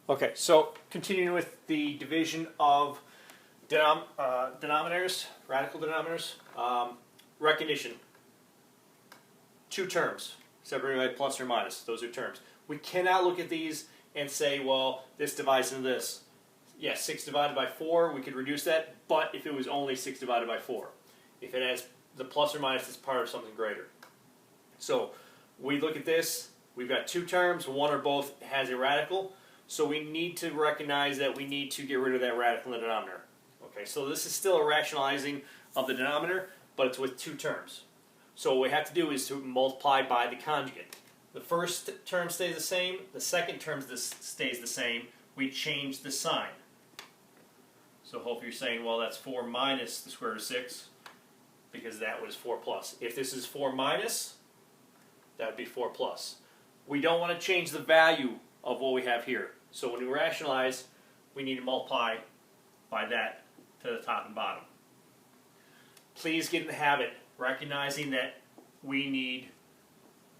Okay, so continuing with the division of denominators, radical denominators, recognition. Two terms, separated by plus or minus. Those are terms. We cannot look at these and say, well, this divides into this. Yes, 6 divided by 4, we could reduce that, but if it was only 6 divided by 4. If it has the plus or minus, it's part of something greater. So we look at this, we've got two terms, one or both has a radical, so we need to recognize that we need to get rid of that radical in the denominator. Okay, so this is still a rationalizing of the denominator, but it's with two terms. So what we have to do is to multiply by the conjugate. The first term stays the same, the second term stays the same, we change the sign. So hope you're saying, well, that's 4 minus the square root of 6, because that was 4 plus. If this is 4 minus, that would be 4 plus. We don't want to change the value of what we have here. So when we rationalize, we need to multiply by that to the top and bottom. Please get in the habit recognizing that we need,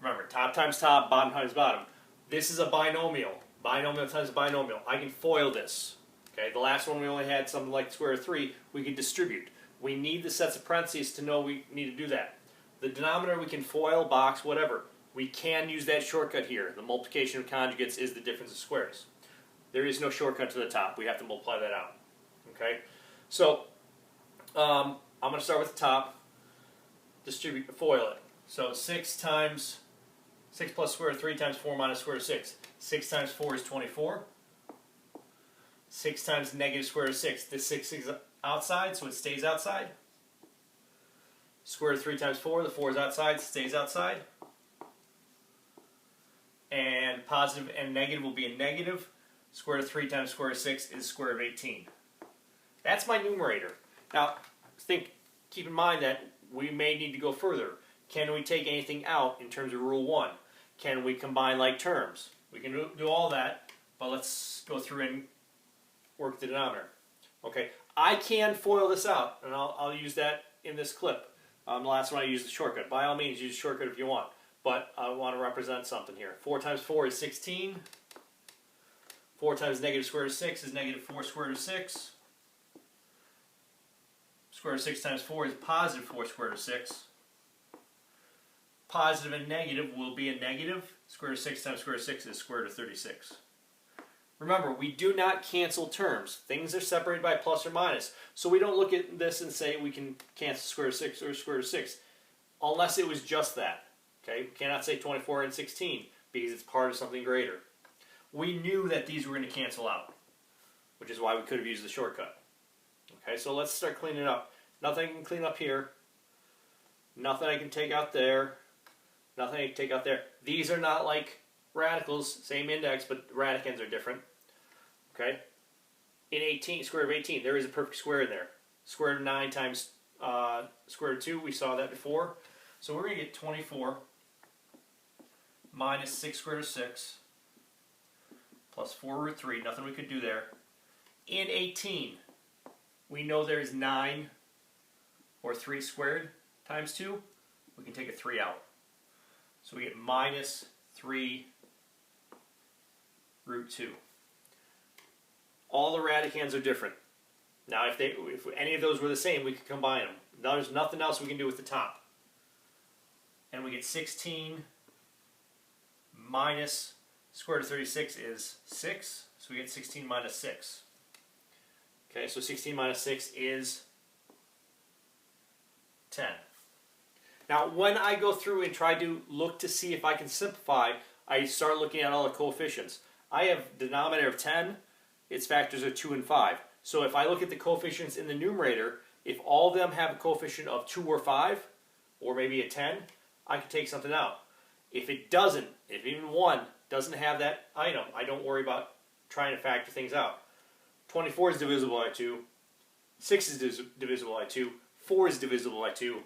remember, top times top, bottom times bottom. This is a binomial. Binomial times binomial. I can FOIL this. Okay, the last one we only had something like the square root of 3. We could distribute. We need the sets of parentheses to know we need to do that. The denominator we can FOIL, box, whatever. We can use that shortcut here. The multiplication of conjugates is the difference of squares. There is no shortcut to the top. We have to multiply that out. Okay, so I'm going to start with the top. Distribute, FOIL it. So 6 plus square root of 3 times 4 minus square root of 6. 6 times 4 is 24. 6 times negative square root of 6. This 6 is outside, so it stays outside. Square root of 3 times 4. The 4 is outside, stays outside. And positive and negative will be a negative. Square root of 3 times square root of 6 is square root of 18. That's my numerator. Now, keep in mind that we may need to go further. Can we take anything out in terms of Rule 1? Can we combine like terms? We can do all that, but let's go through and work the denominator. Okay, I can FOIL this out, and I'll use that in this clip. The last one I used the shortcut. By all means, use the shortcut if you want, but I want to represent something here. 4 times 4 is 16. 4 times negative square root of 6 is negative 4 square root of 6. Square root of 6 times 4 is positive 4 square root of 6. Positive and negative will be a negative. Square root of 6 times square root of 6 is square root of 36. Remember, we do not cancel terms. Things are separated by plus or minus. So we don't look at this and say we can cancel square root of 6 or square root of 6. Unless it was just that. Okay? We cannot say 24 and 16 because it's part of something greater. We knew that these were going to cancel out, which is why we could have used the shortcut. Okay, so let's start cleaning up. Nothing I can clean up here. Nothing I can take out there. Nothing I can take out there. These are not like radicals, same index, but radicands are different. Okay? In 18, square root of 18, there is a perfect square in there. Square root of 9 times square root of 2, we saw that before. So we're going to get 24 minus 6 square root of 6 plus 4 root 3, nothing we could do there. In 18, we know there's 9 or 3 squared times 2. We can take a 3 out. So we get minus 3 root 2. All the radicands are different. Now if any of those were the same, we could combine them. Now there's nothing else we can do with the top. And we get 16 minus square root of 36 is 6. So we get 16 minus 6. Okay, so 16 minus 6 is 10. Now, when I go through and try to look to see if I can simplify, I start looking at all the coefficients. I have denominator of 10, its factors are 2 and 5. So if I look at the coefficients in the numerator, if all of them have a coefficient of 2 or 5, or maybe a 10, I can take something out. If it doesn't, if even 1 doesn't have that item, I don't worry about trying to factor things out. 24 is divisible by 2, 6 is divisible by 2, 4 is divisible by 2,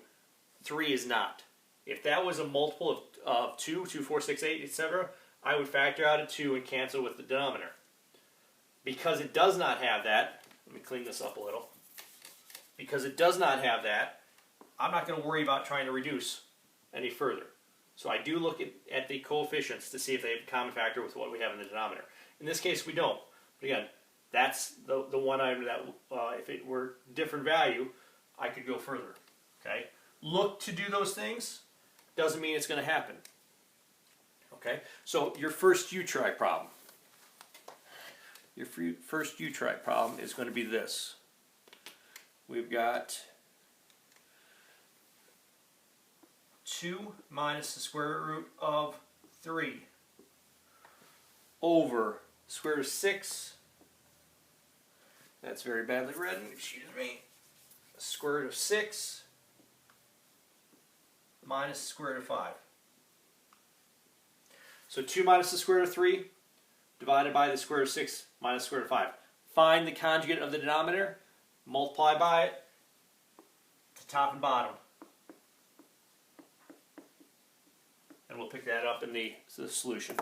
3 is not. If that was a multiple of 2, 4, 6, 8, etc., I would factor out a 2 and cancel with the denominator. Because it does not have that, let me clean this up a little. Because it does not have that, I'm not going to worry about trying to reduce any further. So I do look at the coefficients to see if they have a common factor with what we have in the denominator. In this case, we don't. But again, that's the one item that if it were different value, I could go further. Okay, look to do those things. Doesn't mean it's going to happen. Okay, so your first U-try problem. Your first U-try problem is going to be this. We've got 2 minus the square root of 3 over square root of 6. That's very badly written, excuse me. Square root of 6 minus the square root of 5. So 2 minus the square root of 3 divided by the square root of 6 minus the square root of 5. Find the conjugate of the denominator, multiply by it to top and bottom. And we'll pick that up in the solution.